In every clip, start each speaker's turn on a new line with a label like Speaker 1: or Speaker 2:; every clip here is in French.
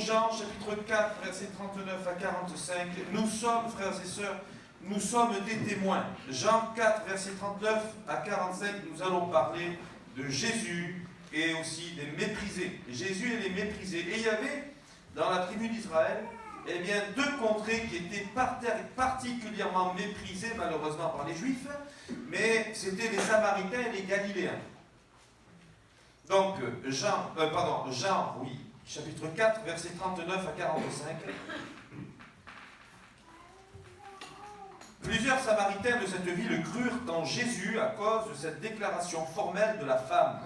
Speaker 1: Jean, chapitre 4, versets 39 à 45. Nous sommes, frères et sœurs, nous sommes des témoins. Jean 4, versets 39 à 45, nous allons parler de Jésus et aussi des méprisés. Jésus et les méprisés. Et il y avait, dans la tribu d'Israël, eh bien, deux contrées qui étaient particulièrement méprisées, malheureusement, par les Juifs, mais c'était les Samaritains et les Galiléens. Donc, Jean, oui, chapitre 4, versets 39 à 45. Plusieurs Samaritains de cette ville crurent en Jésus à cause de cette déclaration formelle de la femme.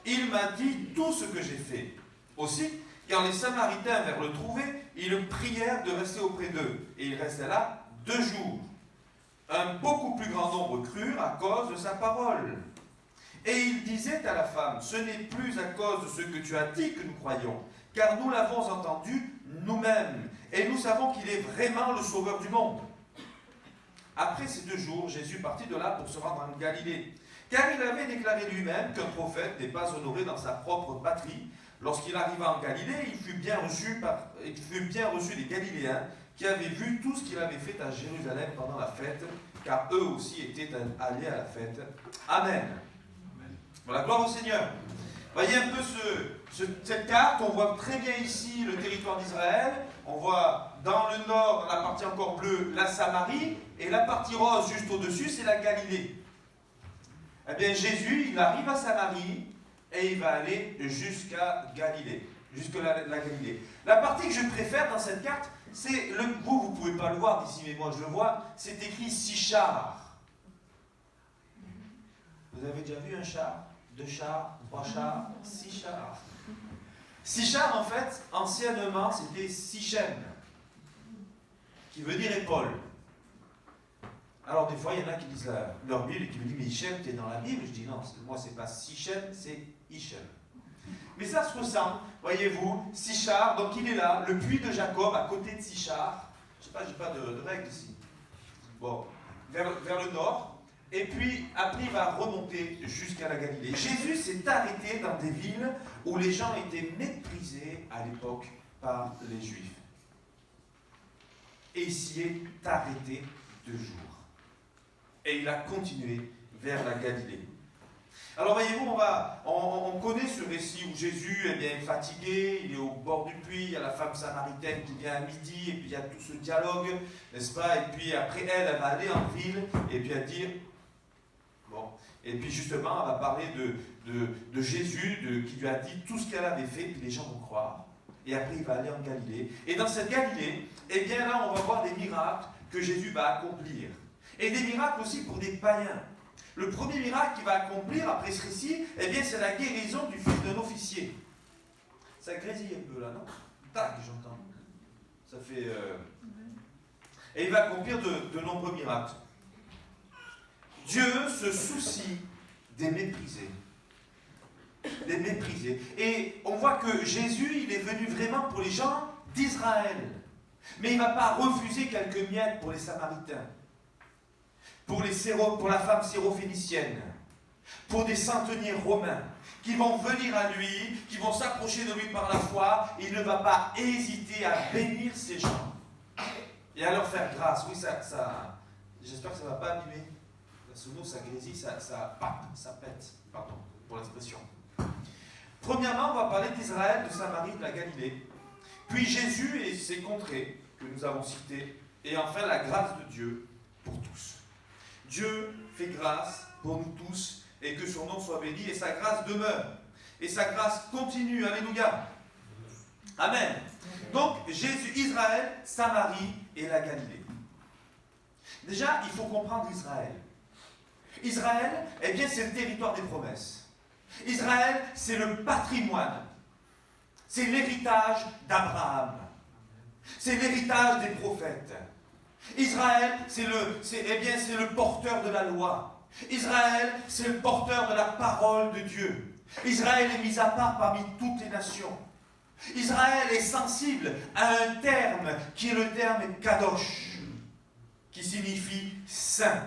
Speaker 1: Il m'a dit tout ce que j'ai fait. Aussi, quand les Samaritains vinrent le trouver, ils prièrent de rester auprès d'eux. Et il restait là 2 jours. Un beaucoup plus grand nombre crurent à cause de sa parole. Et il disait à la femme, ce n'est plus à cause de ce que tu as dit que nous croyons, car nous l'avons entendu nous-mêmes, et nous savons qu'il est vraiment le Sauveur du monde. Après ces 2 jours, Jésus partit de là pour se rendre en Galilée, car il avait déclaré lui-même qu'un prophète n'est pas honoré dans sa propre patrie. Lorsqu'il arriva en Galilée, il fut bien reçu des Galiléens qui avaient vu tout ce qu'il avait fait à Jérusalem pendant la fête, car eux aussi étaient allés à la fête. Amen. Voilà, gloire au Seigneur. Voyez un peu cette carte, on voit très bien ici le territoire d'Israël, on voit dans le nord, dans la partie encore bleue, la Samarie, et la partie rose juste au-dessus, c'est la Galilée. Eh bien Jésus, il arrive à Samarie, et il va aller jusqu'à Galilée, jusqu'à la Galilée. La partie que je préfère dans cette carte, c'est, vous ne pouvez pas le voir d'ici, mais moi je le vois, c'est écrit Sichar. Vous avez déjà vu un char? 2 chars, 3 chars, 6 chars. Sichar, en fait, anciennement, c'était Sichem, qui veut dire épaule. Alors, des fois, il y en a qui lisent leur Bible et qui me disent, mais Hichem, t'es dans la Bible? Je dis, non, moi, c'est pas Sichem, c'est Hichem. Mais ça se ressemble, voyez-vous, Sichar, donc il est là, le puits de Jacob, à côté de Sichar. Je sais pas, j'ai pas de règle ici. Bon, vers le nord. Et puis, après, il va remonter jusqu'à la Galilée. Jésus s'est arrêté dans des villes où les gens étaient méprisés à l'époque par les Juifs. Et il s'y est arrêté 2 jours. Et il a continué vers la Galilée. Alors, voyez-vous, on connaît ce récit où Jésus est fatigué, il est au bord du puits, il y a la femme samaritaine qui vient à midi, et puis il y a tout ce dialogue, n'est-ce pas? Et puis après, elle va aller en ville, et puis elle dire... Bon. Et puis justement, elle va parler de Jésus, qui lui a dit tout ce qu'elle avait fait, puis les gens vont croire. Et après, il va aller en Galilée. Et dans cette Galilée, eh bien là, on va voir des miracles que Jésus va accomplir. Et des miracles aussi pour des païens. Le premier miracle qu'il va accomplir après ce récit, eh bien, c'est la guérison du fils d'un officier. Ça grésille un peu là, non? Tac, j'entends. Ça fait... Et il va accomplir de nombreux miracles. Dieu se soucie des méprisés. Des méprisés. Et on voit que Jésus, il est venu vraiment pour les gens d'Israël. Mais il ne va pas refuser quelques miettes pour les Samaritains, pour la femme syrophénicienne, pour des centeniers romains qui vont venir à lui, qui vont s'approcher de lui par la foi. Il ne va pas hésiter à bénir ces gens et à leur faire grâce. Oui, j'espère que ça ne va pas abîmer. Sous nous, ça grésille, ça pète, pardon, pour l'expression. Premièrement, on va parler d'Israël, de Samarie, de la Galilée. Puis Jésus et ses contrées, que nous avons citées. Et enfin, la grâce de Dieu pour tous. Dieu fait grâce pour nous tous, et que son nom soit béni, et sa grâce demeure. Et sa grâce continue, alléluia. Amen. Donc, Jésus, Israël, Samarie et la Galilée. Déjà, il faut comprendre Israël. Israël, eh bien, c'est le territoire des promesses. Israël, c'est le patrimoine. C'est l'héritage d'Abraham. C'est l'héritage des prophètes. Israël, c'est le porteur de la loi. Israël, c'est le porteur de la parole de Dieu. Israël est mis à part parmi toutes les nations. Israël est sensible à un terme qui est le terme kadosh, qui signifie saint.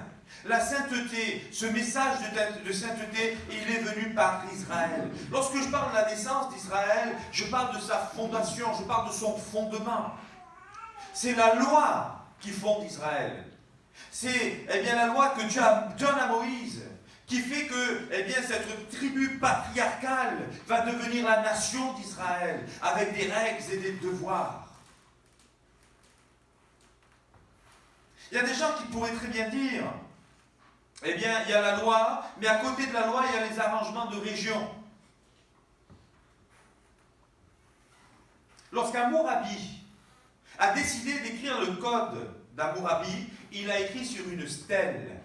Speaker 1: La sainteté, ce message de sainteté, il est venu par Israël. Lorsque je parle de la naissance d'Israël, je parle de sa fondation, je parle de son fondement. C'est la loi qui fonde Israël. C'est la loi que Dieu donne à Moïse, qui fait que cette tribu patriarcale va devenir la nation d'Israël, avec des règles et des devoirs. Il y a des gens qui pourraient très bien dire, il y a la loi, mais à côté de la loi, il y a les arrangements de région. Lorsqu'Hammurabi a décidé d'écrire le code d'Hammurabi, il a écrit sur une stèle.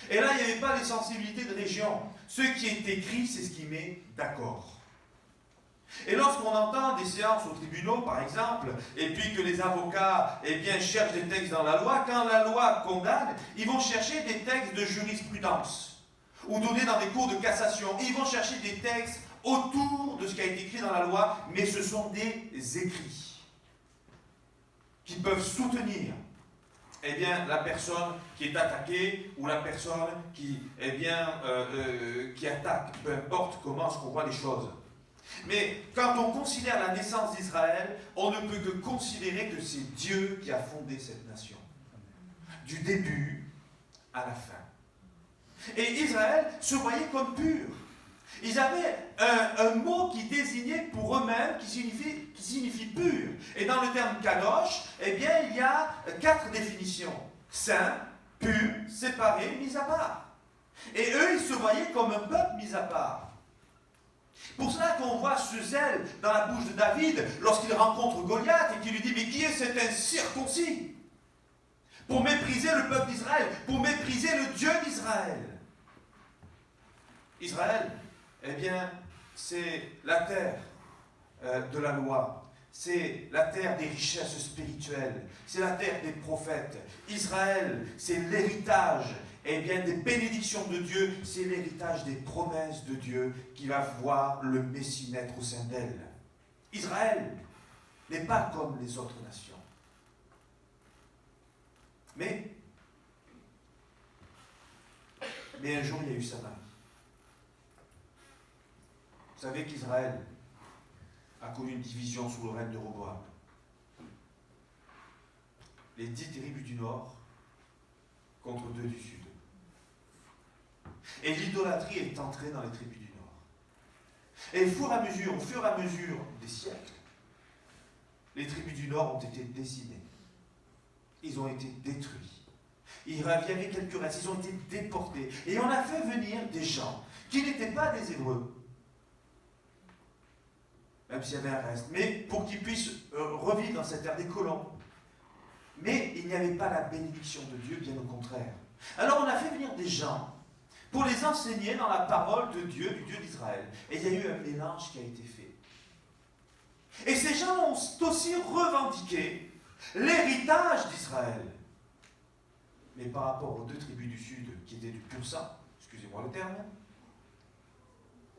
Speaker 1: Et là, il n'y avait pas les sensibilités de région. Ce qui est écrit, c'est ce qui met d'accord. Et lorsqu'on entend des séances aux tribunaux, par exemple, et puis que les avocats cherchent des textes dans la loi, quand la loi condamne, ils vont chercher des textes de jurisprudence, ou donnés dans des cours de cassation. Ils vont chercher des textes autour de ce qui a été écrit dans la loi, mais ce sont des écrits qui peuvent soutenir la personne qui est attaquée ou la personne qui attaque, peu importe comment est-ce qu'on voit les choses. Mais quand on considère la naissance d'Israël, on ne peut que considérer que c'est Dieu qui a fondé cette nation, du début à la fin. Et Israël se voyait comme pur. Ils avaient un mot qui désignait pour eux-mêmes, qui signifie pur. Et dans le terme kadosh, il y a 4 définitions. Saint, pur, séparé, mis à part. Et eux, ils se voyaient comme un peuple mis à part. Pour cela qu'on voit ce zèle dans la bouche de David lorsqu'il rencontre Goliath et qu'il lui dit « Mais qui est cet incirconcis ?» Pour mépriser le peuple d'Israël, pour mépriser le Dieu d'Israël. Israël, c'est la terre de la loi. C'est la terre des richesses spirituelles. C'est la terre des prophètes. Israël, c'est l'héritage des bénédictions de Dieu. C'est l'héritage des promesses de Dieu qui va voir le Messie naître au sein d'elle. Israël n'est pas comme les autres nations. Mais un jour, il y a eu Samarie. Vous savez qu'Israël a connu une division sous le règne de Roboam. Les 10 tribus du nord contre 2 du sud. Et l'idolâtrie est entrée dans les tribus du nord. Et au fur et à mesure des siècles, les tribus du nord ont été décimées. Ils ont été détruits. Il y avait quelques restes, ils ont été déportés. Et on a fait venir des gens qui n'étaient pas des Hébreux, même s'il y avait un reste, mais pour qu'ils puissent revivre dans cette terre des colons. Mais il n'y avait pas la bénédiction de Dieu, bien au contraire. Alors on a fait venir des gens pour les enseigner dans la parole de Dieu, du Dieu d'Israël. Et il y a eu un mélange qui a été fait. Et ces gens ont aussi revendiqué l'héritage d'Israël. Mais par rapport aux 2 tribus du sud qui étaient du pur sang, excusez-moi le terme,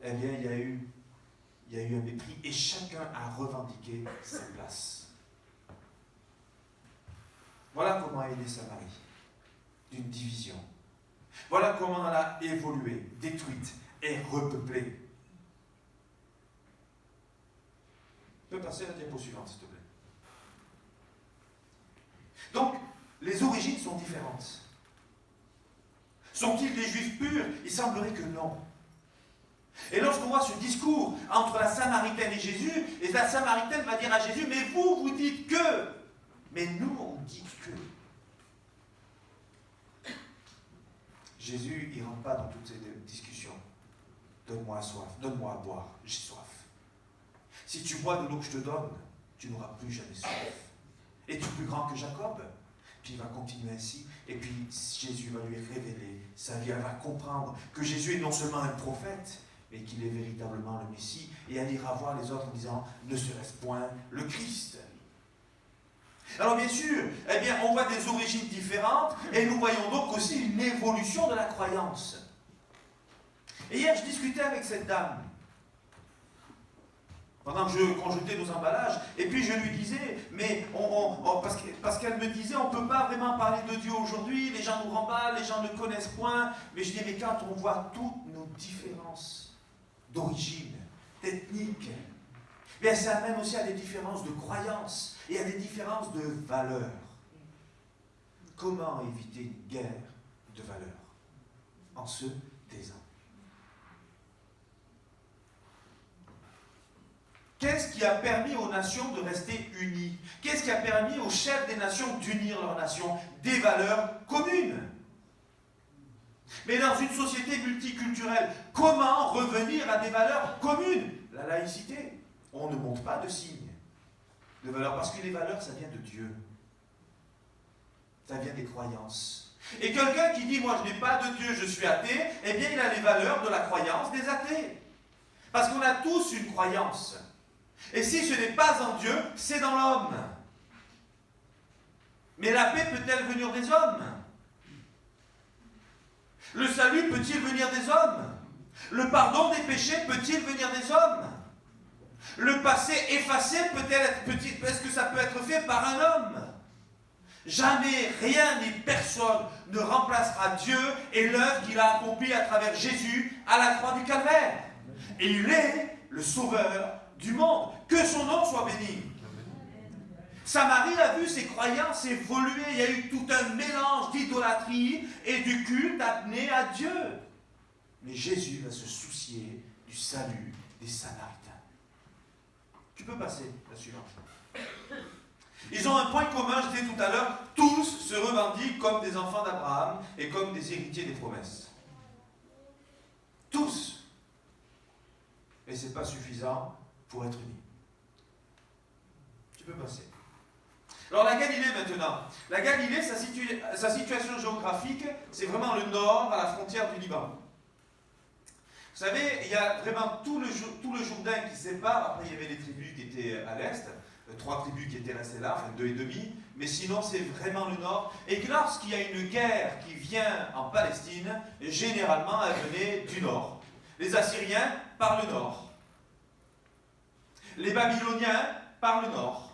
Speaker 1: il y a eu un mépris et chacun a revendiqué sa place. Voilà comment est née Samarie, d'une division. Voilà comment elle a évolué, détruite et repeuplée. Tu peux passer à la diapo suivante, s'il te plaît. Donc, les origines sont différentes. Sont-ils des juifs purs? Il semblerait que non. Et lorsqu'on voit ce discours entre la Samaritaine et Jésus, et la Samaritaine va dire à Jésus, mais vous dites que, mais nous on dit que. Jésus, il ne rentre pas dans toutes ces discussions. Donne-moi soif, donne-moi à boire, j'ai soif. Si tu bois de l'eau que je te donne, tu n'auras plus jamais soif. Es-tu plus grand que Jacob? Puis il va continuer ainsi, et puis Jésus va lui révéler sa vie, elle va comprendre que Jésus est non seulement un prophète, mais qu'il est véritablement le Messie, et elle ira voir les autres en disant, ne serait-ce point le Christ? Alors bien sûr, on voit des origines différentes, et nous voyons donc aussi une évolution de la croyance. Et hier, je discutais avec cette dame, pendant que je conjetais nos emballages, et puis je lui disais, mais parce qu'elle me disait, on ne peut pas vraiment parler de Dieu aujourd'hui, les gens nous remballent, les gens ne connaissent point. Mais je dis, mais quand on voit toutes nos différences d'origine, d'ethnique, bien ça amène aussi à des différences de croyances et à des différences de valeurs. Comment éviter une guerre de valeurs en se taisant? Qu'est-ce qui a permis aux nations de rester unies? Qu'est-ce qui a permis aux chefs des nations d'unir leurs nations? Des valeurs communes. Mais dans une société multiculturelle, comment revenir à des valeurs communes? La laïcité. On ne montre pas de signes de valeurs, parce que les valeurs, ça vient de Dieu. Ça vient des croyances. Et quelqu'un qui dit, moi je n'ai pas de Dieu, je suis athée, eh bien il a les valeurs de la croyance des athées. Parce qu'on a tous une croyance. Et si ce n'est pas en Dieu, c'est dans l'homme. Mais la paix peut-elle venir des hommes? Le salut peut-il venir des hommes? Le pardon des péchés peut-il venir des hommes? Le passé effacé est-ce que ça peut être fait par un homme? Jamais, rien ni personne ne remplacera Dieu et l'œuvre qu'il a accomplie à travers Jésus à la croix du Calvaire. Et il est le sauveur du monde. Que son nom soit béni. Samarie a vu ses croyances évoluer. Il y a eu tout un mélange d'idolâtrie et du culte amené à Dieu. Mais Jésus va se soucier du salut des Samaritains. Tu peux passer la suivante. Ils ont un point commun, je disais tout à l'heure, tous se revendiquent comme des enfants d'Abraham et comme des héritiers des promesses. Tous. Mais ce n'est pas suffisant pour être unis. Tu peux passer. Alors la Galilée maintenant. La Galilée, sa situation géographique, c'est vraiment le nord, à la frontière du Liban. Vous savez, il y a vraiment tout le Jourdain qui sépare. Après, il y avait les tribus qui étaient à l'est, 3 tribus qui étaient restées là, enfin 2 et demi. Mais sinon, c'est vraiment le nord. Et que lorsqu'il y a une guerre qui vient en Palestine, généralement, elle venait du nord. Les Assyriens par le nord. Les Babyloniens par le nord.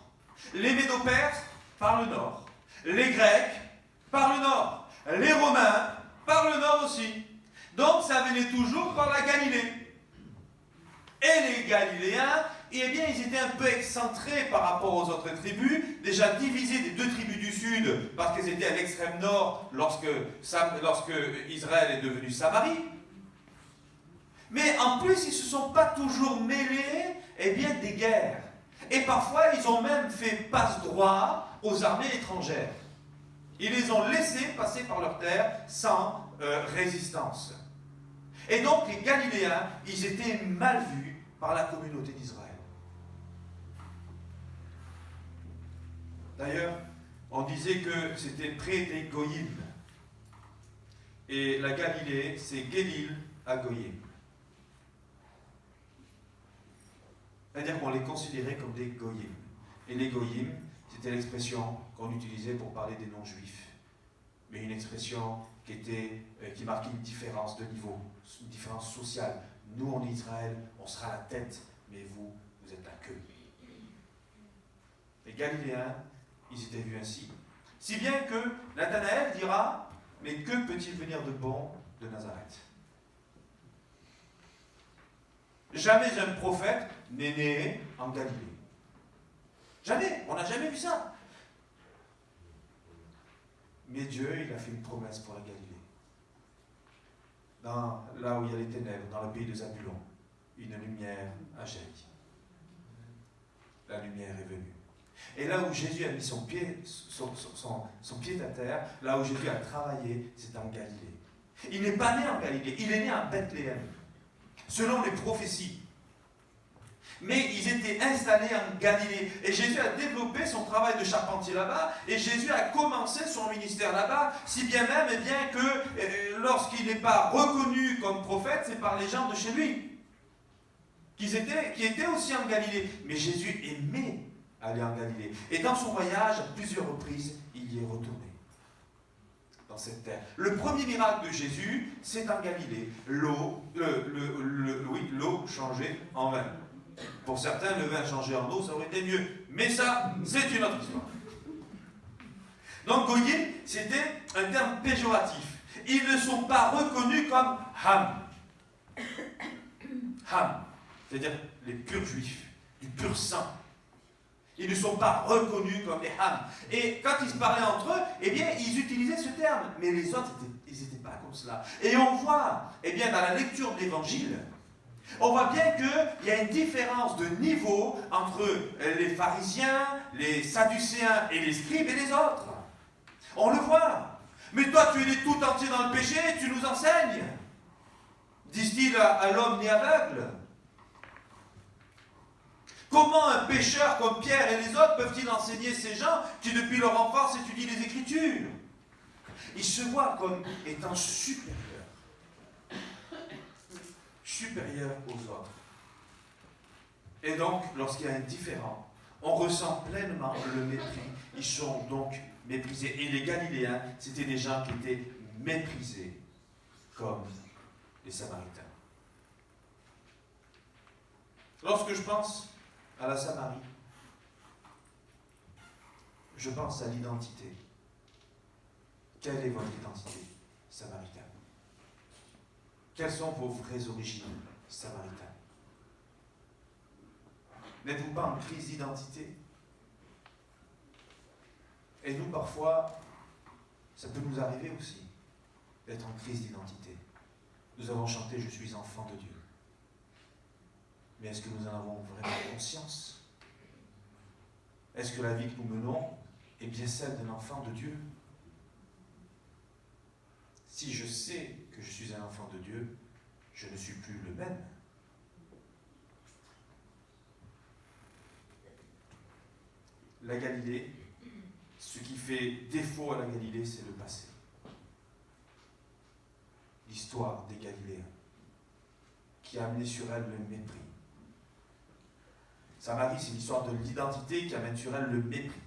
Speaker 1: Les Médo-Perses par le nord. Les Grecs par le nord. Les Romains par le nord aussi. Donc ça venait toujours par la Galilée. Et les Galiléens, eh bien, ils étaient un peu excentrés par rapport aux autres tribus, déjà divisés des 2 tribus du sud, parce qu'elles étaient à l'extrême nord lorsque Israël est devenu Samarie. Mais en plus, ils ne se sont pas toujours mêlés, eh bien, des guerres. Et parfois, ils ont même fait passe-droit aux armées étrangères. Ils les ont laissés passer par leur terre sans résistance. Et donc, les Galiléens, ils étaient mal vus par la communauté d'Israël. D'ailleurs, on disait que c'était près des Goyim. Et la Galilée, c'est Guélil à Goyim. C'est-à-dire qu'on les considérait comme des Goyim. Et les Goyim, c'était l'expression qu'on utilisait pour parler des non-juifs. Mais une expression qui marquait une différence de niveau, une différence sociale. Nous, en Israël, on sera la tête, mais vous êtes la queue. Les Galiléens, ils étaient vus ainsi. Si bien que Nathanaël dira, mais que peut-il venir de bon de Nazareth? Jamais un prophète n'est né en Galilée. Jamais, on n'a jamais vu ça. Mais Dieu, il a fait une promesse pour la Galilée. Là où il y a les ténèbres, dans le pays de Zabulon, une lumière a jailli. La lumière est venue. Et là où Jésus a mis son pied à terre, là où Jésus a travaillé, c'est en Galilée. Il n'est pas né en Galilée, il est né à Bethléem, selon les prophéties. Mais ils étaient installés en Galilée. Et Jésus a développé son travail de charpentier là-bas. Et Jésus a commencé son ministère là-bas. Si bien même, eh bien que lorsqu'il n'est pas reconnu comme prophète, c'est par les gens de chez lui. Qui étaient aussi en Galilée. Mais Jésus aimait aller en Galilée. Et dans son voyage, à plusieurs reprises, il y est retourné. Dans cette terre. Le premier miracle de Jésus, c'est en Galilée. L'eau changée en vin. Pour certains, le vin changé en eau, ça aurait été mieux. Mais ça, c'est une autre histoire. Donc, goyim, c'était un terme péjoratif. Ils ne sont pas reconnus comme ham. Ham, c'est-à-dire les purs juifs, du pur sang. Ils ne sont pas reconnus comme les ham. Et quand ils se parlaient entre eux, eh bien, ils utilisaient ce terme. Mais les autres, ils n'étaient pas comme cela. Et on voit, eh bien, dans la lecture de l'Évangile, on voit bien qu'il y a une différence de niveau entre les pharisiens, les sadducéens et les scribes et les autres. On le voit. Mais toi, tu es né tout entier dans le péché, tu nous enseignes. Disent-ils à l'homme né aveugle. Comment un pécheur comme Pierre et les autres peuvent-ils enseigner ces gens qui, depuis leur enfance, étudient les Écritures? Ils se voient comme étant supérieurs. Supérieurs aux autres. Et donc, lorsqu'il y a un différent, on ressent pleinement le mépris. Ils sont donc méprisés. Et les Galiléens, c'était des gens qui étaient méprisés comme les Samaritains. Lorsque je pense à la Samarie, je pense à l'identité. Quelle est votre identité, Samaritain? Quelles sont vos vraies origines, Samaritains? N'êtes-vous pas en crise d'identité? Et nous, parfois, ça peut nous arriver aussi d'être en crise d'identité. Nous avons chanté « Je suis enfant de Dieu ». Mais est-ce que nous en avons vraiment conscience? Est-ce que la vie que nous menons est bien celle d'un enfant de Dieu? Si je sais que je suis un enfant de Dieu, je ne suis plus le même. La Galilée, ce qui fait défaut à la Galilée, c'est le passé. L'histoire des Galiléens, qui a amené sur elle le mépris. Samarie, c'est l'histoire de l'identité qui amène sur elle le mépris.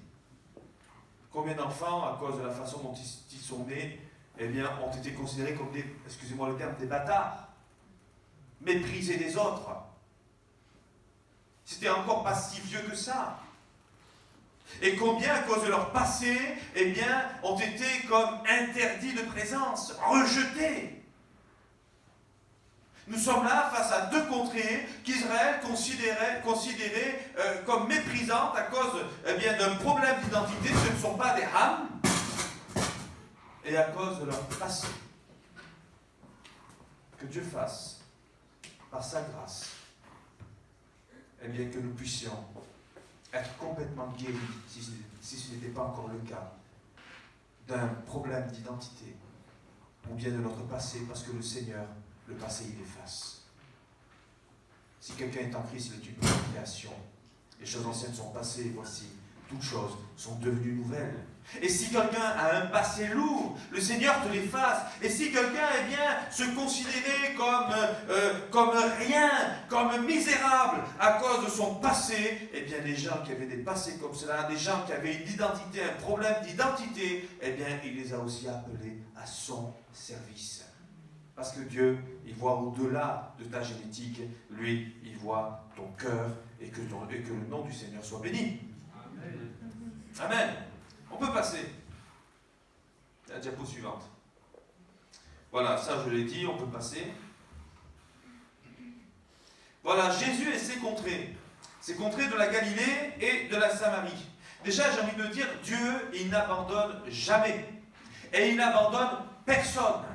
Speaker 1: Combien d'enfants, à cause de la façon dont ils sont nés, eh bien, ont été considérés comme des, excusez-moi le terme, des bâtards, méprisés des autres. C'était encore pas si vieux que ça. Et combien, à cause de leur passé, eh bien, ont été comme interdits de présence, rejetés. Nous sommes là face à deux contrées qu'Israël considérait comme méprisantes à cause eh bien, d'un problème d'identité. Ce ne sont pas des Ham, et à cause de leur passé. Que Dieu fasse, par sa grâce, eh bien, que nous puissions être complètement guéris, si ce n'était pas encore le cas, d'un problème d'identité, ou bien de notre passé, parce que le Seigneur, le passé, il efface. Si quelqu'un est en Christ, il est une nouvelle création. Les choses anciennes sont passées, voici, toutes choses sont devenues nouvelles. Et si quelqu'un a un passé lourd, le Seigneur te l'efface. Et si quelqu'un, eh bien, se considérait comme rien, comme misérable à cause de son passé, eh bien, les gens qui avaient des passés comme cela, des gens qui avaient une identité, un problème d'identité, eh bien, il les a aussi appelés à son service. Parce que Dieu, il voit au-delà de ta génétique, lui, il voit ton cœur et que le nom du Seigneur soit béni. Amen. Amen. On peut passer. La diapo suivante. Voilà, ça je l'ai dit, on peut passer. Voilà, Jésus et ses contrées. Ses contrées de la Galilée et de la Samarie. Déjà, j'ai envie de dire, Dieu, il n'abandonne jamais. Et il n'abandonne personne.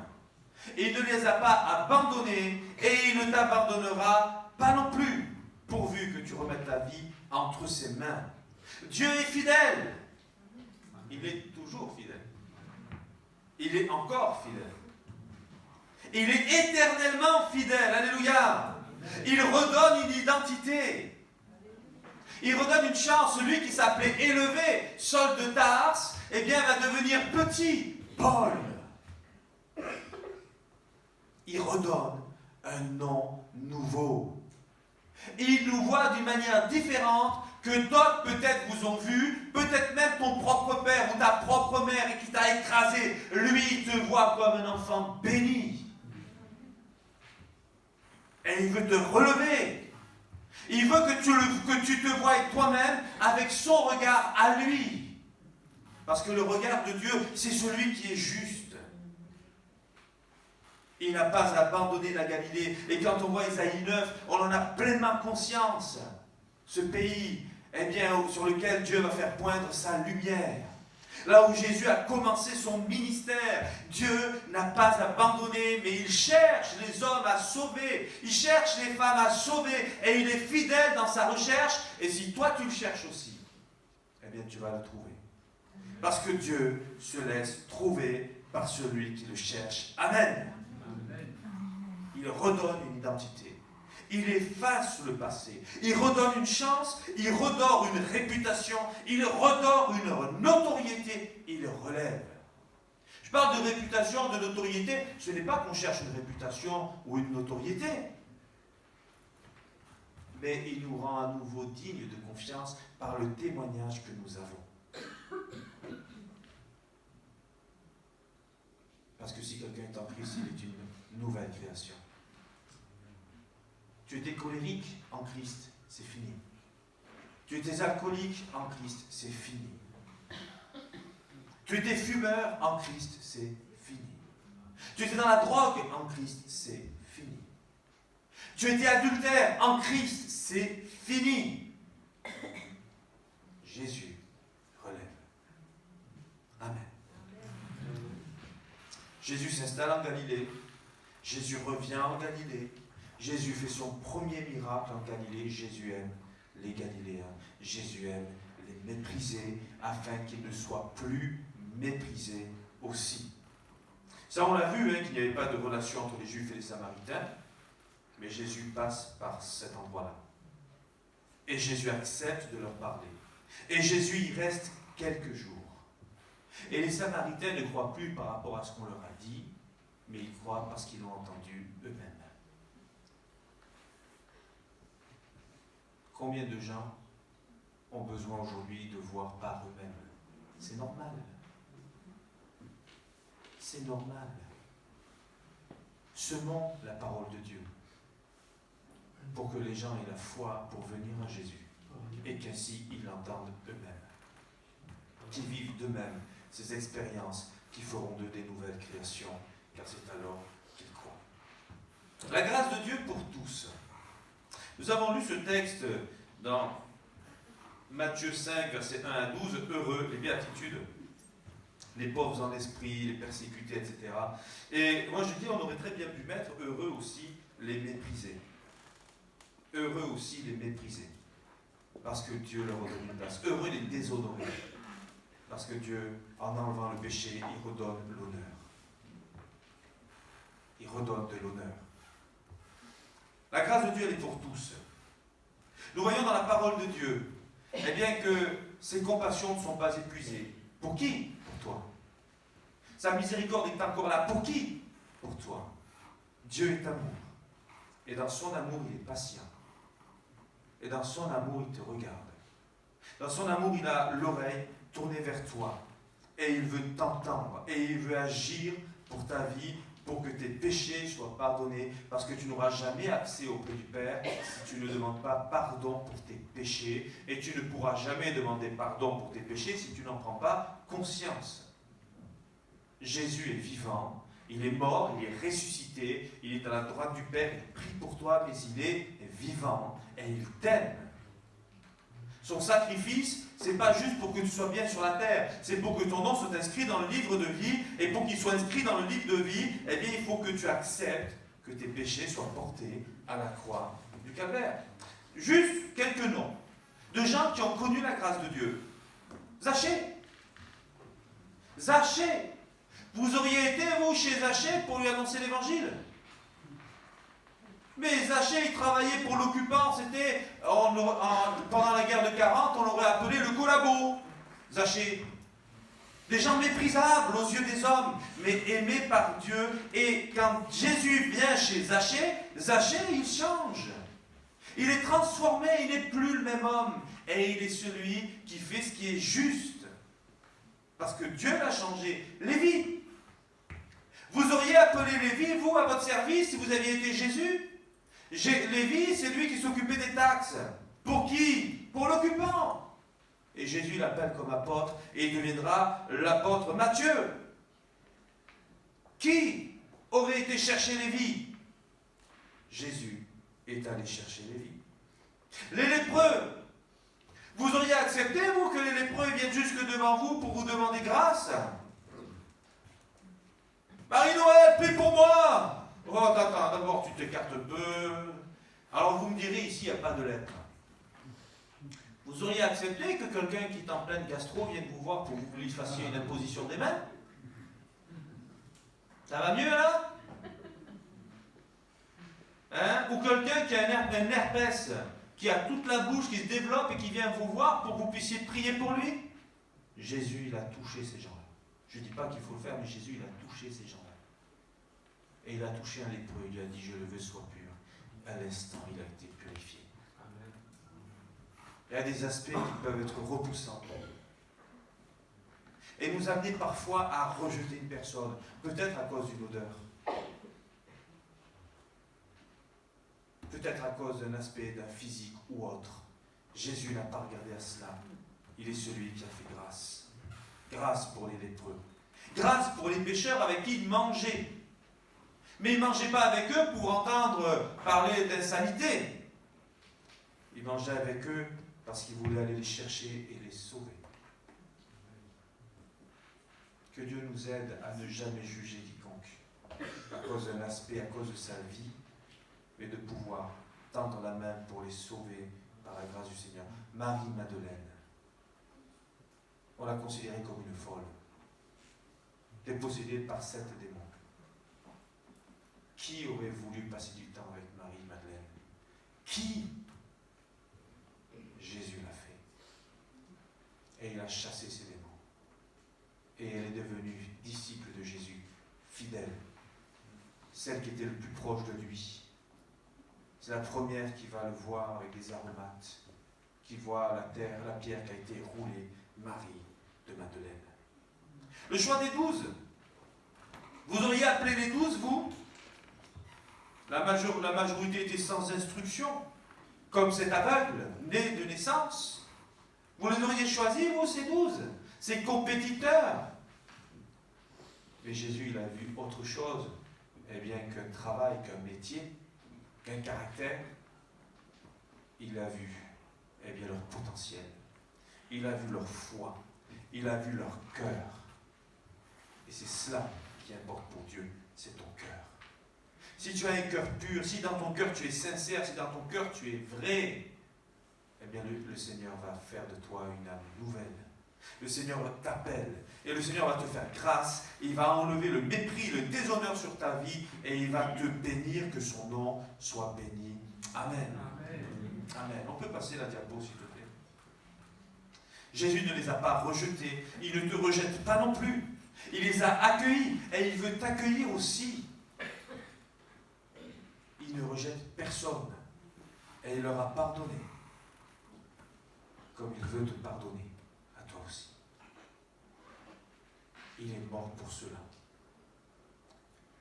Speaker 1: Et il ne les a pas abandonnés, et il ne t'abandonnera pas non plus, pourvu que tu remettes ta vie entre ses mains. Dieu est fidèle. Il est toujours fidèle. Il est encore fidèle. Il est éternellement fidèle. Alléluia. Il redonne une identité. Il redonne une chance. Celui qui s'appelait élevé, Saul de Tars, eh bien, va devenir petit, Paul. Il redonne un nom nouveau. Il nous voit d'une manière différente que d'autres peut-être vous ont vu, peut-être même ton propre père ou ta propre mère et qui t'a écrasé. Lui, il te voit comme un enfant béni. Et il veut te relever. Il veut que tu te voies toi-même avec son regard à lui. Parce que le regard de Dieu, c'est celui qui est juste. Il n'a pas abandonné la Galilée. Et quand on voit Ésaïe 9, on en a pleinement conscience. Ce pays, eh bien, sur lequel Dieu va faire poindre sa lumière. Là où Jésus a commencé son ministère, Dieu n'a pas abandonné, mais il cherche les hommes à sauver, il cherche les femmes à sauver, et il est fidèle dans sa recherche. Et si toi tu le cherches aussi, eh bien tu vas le trouver. Parce que Dieu se laisse trouver par celui qui le cherche. Amen. Il redonne une identité. Il efface le passé. Il redonne une chance. Il redore une réputation. Il redore une notoriété. Il relève. Je parle de réputation, de notoriété. Ce n'est pas qu'on cherche une réputation ou une notoriété. Mais il nous rend à nouveau dignes de confiance par le témoignage que nous avons. Parce que si quelqu'un est en Christ, il est une nouvelle création. Tu étais colérique en Christ, c'est fini. Tu étais alcoolique en Christ, c'est fini. Tu étais fumeur en Christ, c'est fini. Tu étais dans la drogue en Christ, c'est fini. Tu étais adultère en Christ, c'est fini. Jésus relève. Amen. Jésus s'installe en Galilée. Jésus revient en Galilée. Jésus fait son premier miracle en Galilée. Jésus aime les Galiléens. Jésus aime les mépriser afin qu'ils ne soient plus méprisés aussi. Ça, on l'a vu, qu'il n'y avait pas de relation entre les Juifs et les Samaritains. Mais Jésus passe par cet endroit-là. Et Jésus accepte de leur parler. Et Jésus y reste quelques jours. Et les Samaritains ne croient plus par rapport à ce qu'on leur a dit, mais ils croient parce qu'ils l'ont entendu eux-mêmes. Combien de gens ont besoin aujourd'hui de voir par eux-mêmes? C'est normal. C'est normal. Semons la parole de Dieu pour que les gens aient la foi pour venir à Jésus et qu'ainsi ils l'entendent eux-mêmes. Qu'ils vivent d'eux-mêmes ces expériences qui feront d'eux des nouvelles créations, car c'est alors qu'ils croient. La grâce de Dieu pour tous. Nous avons lu ce texte dans Matthieu 5, versets 1 à 12, heureux, les béatitudes, les pauvres en esprit, les persécutés, etc. Et moi je dis, on aurait très bien pu mettre heureux aussi les méprisés. Heureux aussi les méprisés, parce que Dieu leur redonne une place. Heureux les déshonorés, parce que Dieu, en enlevant le péché, il redonne l'honneur. Il redonne de l'honneur. La grâce de Dieu, elle est pour tous. Nous voyons dans la parole de Dieu, eh bien que ses compassions ne sont pas épuisées. Pour qui? Pour toi. Sa miséricorde est encore là. Pour qui? Pour toi. Dieu est amour. Et dans son amour, il est patient. Et dans son amour, il te regarde. Dans son amour, il a l'oreille tournée vers toi. Et il veut t'entendre. Et il veut agir pour ta vie, pour que tes péchés soient pardonnés, parce que tu n'auras jamais accès auprès du Père si tu ne demandes pas pardon pour tes péchés, et tu ne pourras jamais demander pardon pour tes péchés si tu n'en prends pas conscience. Jésus est vivant, il est mort, il est ressuscité, il est à la droite du Père, il prie pour toi, mais il est vivant, et il t'aime. Son sacrifice, c'est pas juste pour que tu sois bien sur la terre, c'est pour que ton nom soit inscrit dans le livre de vie, et pour qu'il soit inscrit dans le livre de vie, eh bien il faut que tu acceptes que tes péchés soient portés à la croix du calvaire. Juste quelques noms de gens qui ont connu la grâce de Dieu. Zaché. Zaché. Vous auriez été, vous, chez Zaché pour lui annoncer l'évangile? Mais Zaché, il travaillait pour l'occupant, c'était, pendant la guerre de 40, on l'aurait appelé le collabo. Zaché. Des gens méprisables aux yeux des hommes, mais aimés par Dieu. Et quand Jésus vient chez Zaché, Zaché, il change. Il est transformé, il n'est plus le même homme. Et il est celui qui fait ce qui est juste. Parce que Dieu l'a changé. Lévi. Vous auriez appelé Lévi, vous, à votre service, si vous aviez été Jésus? Lévi, c'est lui qui s'occupait des taxes. Pour qui? Pour l'occupant. Et Jésus l'appelle comme apôtre et il deviendra l'apôtre Matthieu. Qui aurait été chercher Lévi? Jésus est allé chercher Lévi. Les lépreux. Vous auriez accepté, vous, que les lépreux viennent jusque devant vous pour vous demander grâce? Marie-Noël, prie pour moi! Oh, attends, d'abord tu t'écartes un peu. Alors vous me direz, ici, il n'y a pas de lettre. Vous auriez accepté que quelqu'un qui est en pleine gastro vienne vous voir pour que vous lui fassiez une imposition des mains? Ça va mieux, là? Hein? Ou quelqu'un qui a un herpès, qui a toute la bouche qui se développe et qui vient vous voir pour que vous puissiez prier pour lui? Jésus, il a touché ces gens-là. Je ne dis pas qu'il faut le faire, mais Jésus, il a touché ces gens-là. Et il a touché un lépreux, il lui a dit, je le veux, sois pur. À l'instant, il a été purifié. Amen. Il y a des aspects qui peuvent être repoussants. Et nous amener parfois à rejeter une personne, peut-être à cause d'une odeur. Peut-être à cause d'un aspect, d'un physique ou autre. Jésus n'a pas regardé à cela. Il est celui qui a fait grâce. Grâce pour les lépreux. Grâce pour les pécheurs avec qui il mangeait. Mais il ne mangeait pas avec eux pour entendre parler d'insanité. Il mangeait avec eux parce qu'il voulait aller les chercher et les sauver. Que Dieu nous aide à ne jamais juger quiconque à cause d'un aspect, à cause de sa vie, mais de pouvoir tendre la main pour les sauver par la grâce du Seigneur. Marie-Madeleine, on l'a considérée comme une folle, dépossédée par 7 démons. Qui aurait voulu passer du temps avec Marie-Madeleine? Qui? Jésus l'a fait. Et il a chassé ces démons. Et elle est devenue disciple de Jésus, fidèle. Celle qui était le plus proche de lui. C'est la première qui va le voir avec des aromates, qui voit la pierre qui a été roulée, Marie de Madeleine. Le choix des 12. Vous auriez appelé les 12, vous? La majorité était sans instruction, comme cet aveugle, né de naissance. Vous les auriez choisis, vous, ces 12, ces compétiteurs. Mais Jésus, il a vu autre chose, eh bien, qu'un travail, qu'un métier, qu'un caractère. Il a vu, eh bien, leur potentiel. Il a vu leur foi. Il a vu leur cœur. Et c'est cela qui importe pour Dieu, c'est ton cœur. Si tu as un cœur pur, si dans ton cœur tu es sincère, si dans ton cœur tu es vrai, eh bien le Seigneur va faire de toi une âme nouvelle. Le Seigneur t'appelle et le Seigneur va te faire grâce. Il va enlever le mépris, le déshonneur sur ta vie et il va te bénir, que son nom soit béni. Amen. Amen. Amen. On peut passer la diapo, s'il te plaît. Jésus ne les a pas rejetés. Il ne te rejette pas non plus. Il les a accueillis et il veut t'accueillir aussi. Il ne rejette personne et il leur a pardonné comme il veut te pardonner à toi aussi. Il est mort pour cela.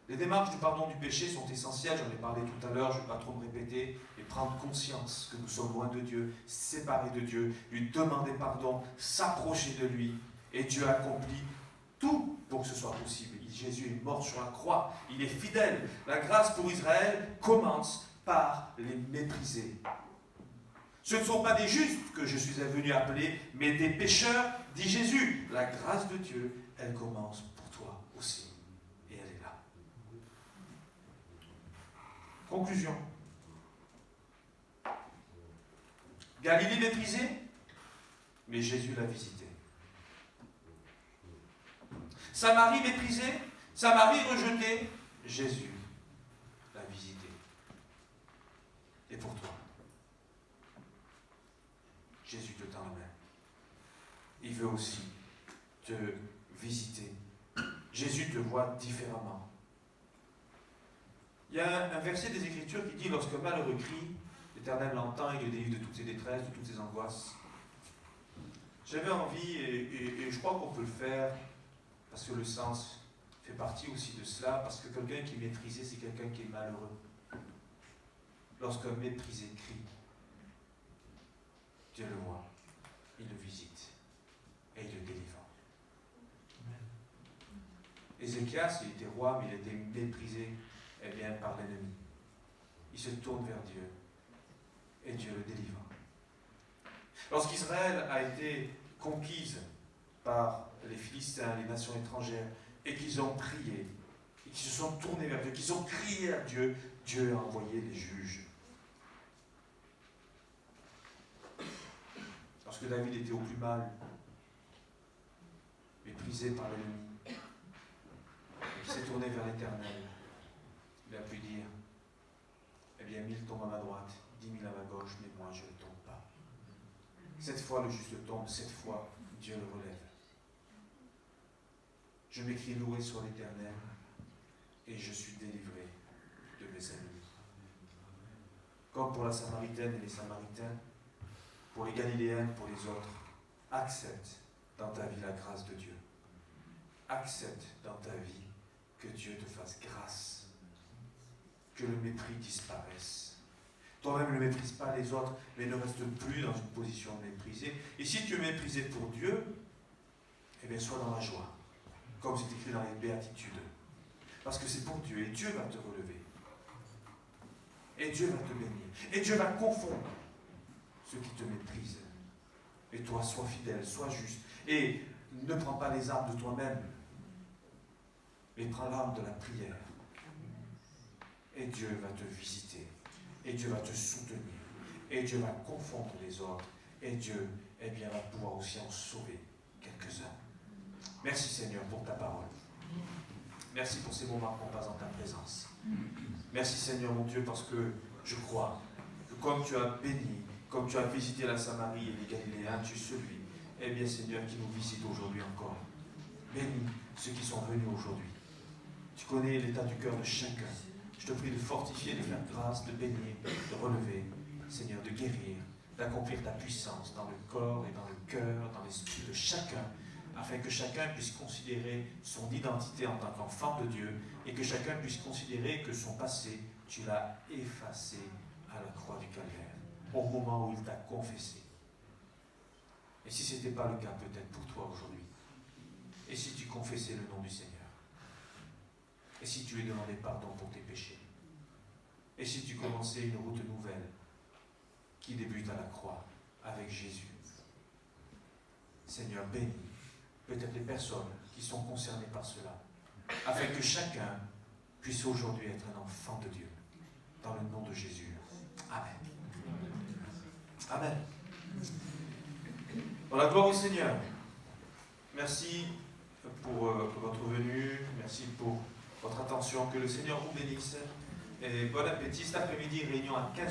Speaker 1: Les démarches du pardon du péché sont essentielles, j'en ai parlé tout à l'heure, je ne vais pas trop me répéter, et prendre conscience que nous sommes loin de Dieu, séparés de Dieu, lui demander pardon, s'approcher de lui, et Dieu accomplit tout pour que ce soit possible. Jésus est mort sur la croix, il est fidèle. La grâce pour Israël commence par les mépriser. Ce ne sont pas des justes que je suis venu appeler, mais des pécheurs, dit Jésus. La grâce de Dieu, elle commence pour toi aussi. Et elle est là. Conclusion. Galilée méprisée, mais Jésus l'a visité. Samarie méprisée, Samarie rejetée, Jésus l'a visité. Et pour toi, Jésus te tend la main. Il veut aussi te visiter. Jésus te voit différemment. Il y a un verset des Écritures qui dit « Lorsque malheureux crie, l'Éternel l'entend et le délivre de toutes ses détresses, de toutes ses angoisses. » J'avais envie, et je crois qu'on peut le faire, parce que le sens fait partie aussi de cela, parce que quelqu'un qui est maîtrisé, c'est quelqu'un qui est malheureux. lorsqu'un méprisé crie, Dieu le voit, il le visite et il le délivre. Ézéchias, il était roi, mais il était méprisé par l'ennemi. Il se tourne vers Dieu et Dieu le délivre. Lorsqu'Israël a été conquise par les Philistins, les nations étrangères, et qu'ils ont prié, et qu'ils se sont tournés vers Dieu, qu'ils ont crié à Dieu, Dieu a envoyé les juges. Lorsque David était au plus mal, méprisé par l'ennemi, il s'est tourné vers l'Éternel. Il a pu dire, 1000 tombent à ma droite, 10 000 à ma gauche, mais moi je ne tombe pas. 7 fois le juste tombe, 7 fois Dieu le relève. Je m'écris loué sur l'Éternel et je suis délivré de mes ennemis. Comme pour la Samaritaine et les Samaritains, pour les Galiléens, pour les autres, accepte dans ta vie la grâce de Dieu. Accepte dans ta vie que Dieu te fasse grâce, que le mépris disparaisse. Toi-même ne méprise pas les autres, mais ne reste plus dans une position de méprisé. Et si tu es méprisé pour Dieu, sois dans la joie, comme c'est écrit dans les béatitudes. Parce que c'est pour Dieu, et Dieu va te relever. Et Dieu va te bénir. Et Dieu va confondre ceux qui te méprisent. Et toi, sois fidèle, sois juste. Et ne prends pas les armes de toi-même, mais prends l'arme de la prière. Et Dieu va te visiter. Et Dieu va te soutenir. Et Dieu va confondre les autres. Et Dieu, va pouvoir aussi en sauver quelques-uns. Merci Seigneur pour ta parole. Merci pour ces moments qu'on passe en ta présence. Merci Seigneur mon Dieu parce que je crois que comme tu as béni, comme tu as visité la Samarie et les Galiléens, tu es celui, Seigneur, qui nous visite aujourd'hui encore. Bénis ceux qui sont venus aujourd'hui. Tu connais l'état du cœur de chacun. Je te prie de fortifier, de faire grâce, de bénir, de relever, Seigneur, de guérir, d'accomplir ta puissance dans le corps et dans le cœur, dans l'esprit de chacun, afin que chacun puisse considérer son identité en tant qu'enfant de Dieu et que chacun puisse considérer que son passé, tu l'as effacé à la croix du Calvaire, au moment où il t'a confessé. Et si ce n'était pas le cas peut-être pour toi aujourd'hui, et si tu confessais le nom du Seigneur, et si tu lui demandais pardon pour tes péchés, et si tu commençais une route nouvelle qui débute à la croix avec Jésus, Seigneur, bénis peut-être les personnes qui sont concernées par cela, afin que chacun puisse aujourd'hui être un enfant de Dieu, dans le nom de Jésus. Amen. Amen. Dans la gloire au Seigneur, merci pour votre venue, merci pour votre attention, que le Seigneur vous bénisse, et bon appétit. Cet après-midi, réunion à 15h30.